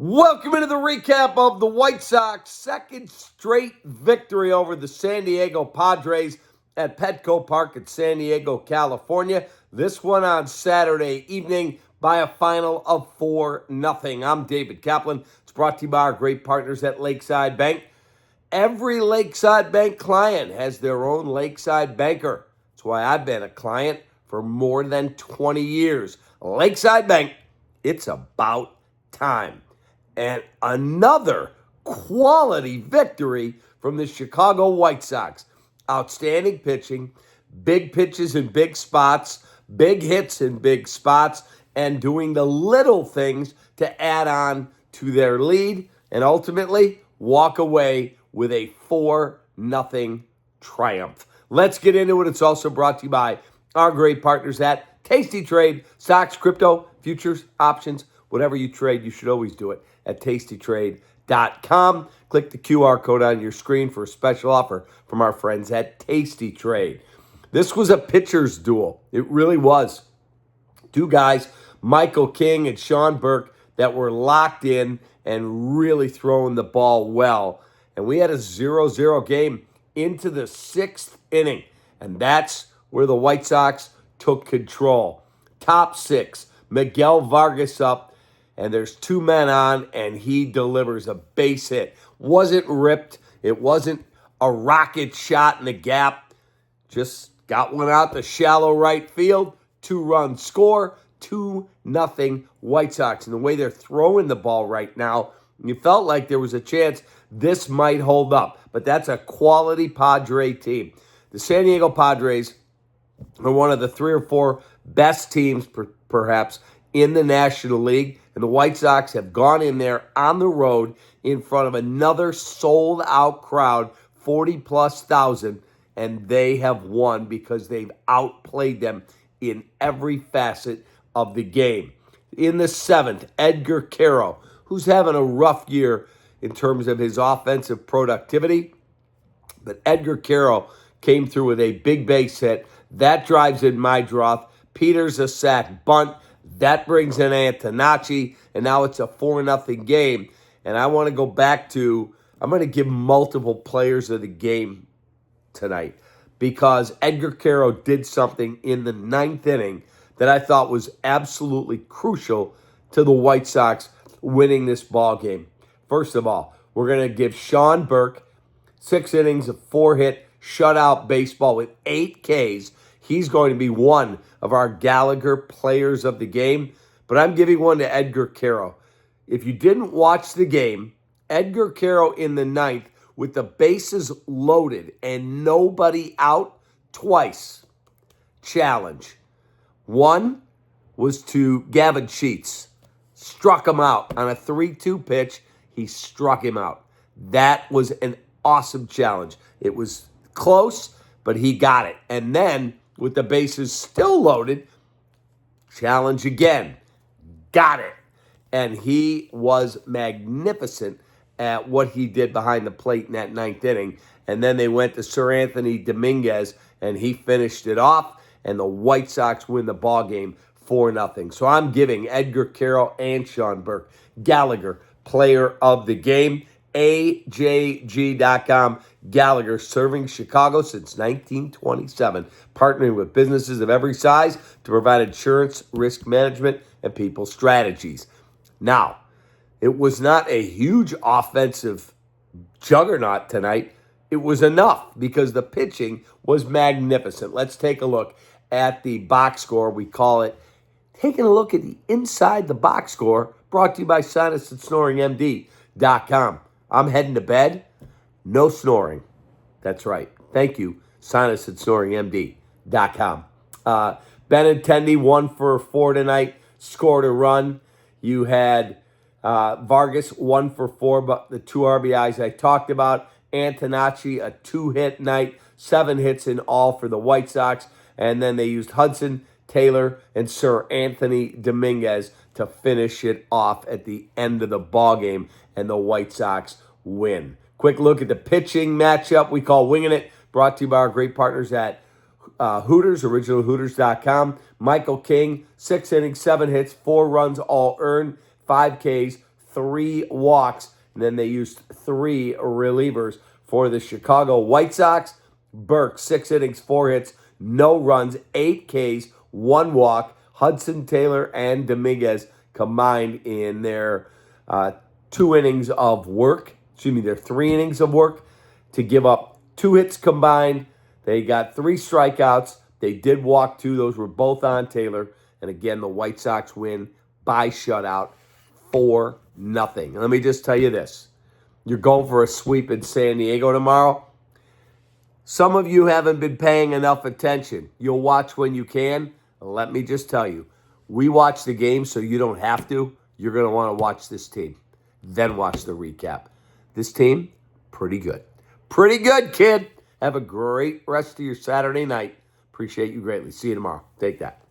Welcome into the recap of the White Sox second straight victory over the San Diego Padres at Petco Park in San Diego, California. This one on Saturday evening by a final of 4-0. I'm David Kaplan. It's brought to you by our great partners at Lakeside Bank. Every Lakeside Bank client has their own Lakeside banker. That's why I've been a client for more than 20 years. Lakeside Bank, it's about time. And another quality victory from the Chicago White Sox. Outstanding pitching, big pitches in big spots, big hits in big spots, and doing the little things to add on to their lead and ultimately walk away with a 4-0 triumph. Let's get into it. It's also brought to you by our great partners at Tasty Trade, stocks, crypto, futures, options, whatever you trade, you should always do it at tastytrade.com. Click the QR code on your screen for a special offer from our friends at Tasty Trade. This was a pitcher's duel. It really was. Two guys, Michael King and Sean Burke, that were locked in and really throwing the ball well. And we had a 0-0 game into the sixth inning. And that's where the White Sox took control. Top six, Miguel Vargas up. And there's two men on, and he delivers a base hit. Wasn't ripped. It wasn't a rocket shot in the gap. Just got one out to shallow right field. 2-run score. 2-0 White Sox. And the way they're throwing the ball right now, you felt like there was a chance this might hold up. But that's a quality Padre team. The San Diego Padres are one of the 3 or 4 best teams, perhaps, in the National League. And the White Sox have gone in there on the road in front of another sold-out crowd, 40-plus thousand, and they have won because they've outplayed them in every facet of the game. In the seventh, Edgar Quero, who's having a rough year in terms of his offensive productivity, but Edgar Quero came through with a big base hit. That drives in Mydroth. Peters a sac bunt. That brings in Antonacci, and now it's a 4-0 game. And I want to go back to, I'm going to give multiple players of the game tonight because Edgar Quero did something in the ninth inning that I thought was absolutely crucial to the White Sox winning this ball game. First of all, we're going to give Sean Burke 6 innings of 4-hit shutout baseball with 8 Ks. He's going to be one of our Gallagher players of the game, but I'm giving one to Edgar Quero. If you didn't watch the game, Edgar Quero in the ninth with the bases loaded and nobody out twice. Challenge. One was to Gavin Sheets. Struck him out on a 3-2 pitch. He struck him out. That was an awesome challenge. It was close, but he got it. And then, with the bases still loaded, challenge again. Got it. And he was magnificent at what he did behind the plate in that ninth inning. And then they went to Sir Anthony Dominguez, and he finished it off, and the White Sox win the ball game 4-0. So I'm giving Edgar Quero and Sean Burke Gallagher player of the game. AJG.com. Gallagher serving Chicago since 1927, partnering with businesses of every size to provide insurance, risk management, and people strategies. Now, it was not a huge offensive juggernaut tonight. It was enough because the pitching was magnificent. Let's take a look at the box score. We call it taking a look at the inside the box score, brought to you by SinusandSnoringMD.com. I'm heading to bed. No snoring. That's right. Thank you, SinusandSnoringMD.com. Benintendi 1 for 4 tonight, scored a run. You had Vargas 1 for 4, but the 2 RBIs I talked about. Antonacci, a 2-hit night, 7 hits in all for the White Sox. And then they used Hudson Taylor and Sir Anthony Dominguez to finish it off at the end of the ball game, and the White Sox win. Quick look at the pitching matchup we call Winging It, brought to you by our great partners at Hooters, originalhooters.com. Michael King, 6 innings, 7 hits, 4 runs, all earned, 5 Ks, 3 walks, and then they used 3 relievers for the Chicago White Sox. Burke, 6 innings, 4 hits, no runs, 8 Ks, 1 walk. Hudson Taylor and Dominguez combined in their 2 innings of work. Their 3 innings of work to give up 2 hits combined. They got 3 strikeouts. They did walk 2. Those were both on Taylor. And again, the White Sox win by shutout 4-0. Let me just tell you this. You're going for a sweep in San Diego tomorrow. Some of you haven't been paying enough attention. You'll watch when you can. Let me just tell you, we watch the game so you don't have to. You're going to want to watch this team. Then watch the recap. This team, pretty good. Pretty good, kid. Have a great rest of your Saturday night. Appreciate you greatly. See you tomorrow. Take that.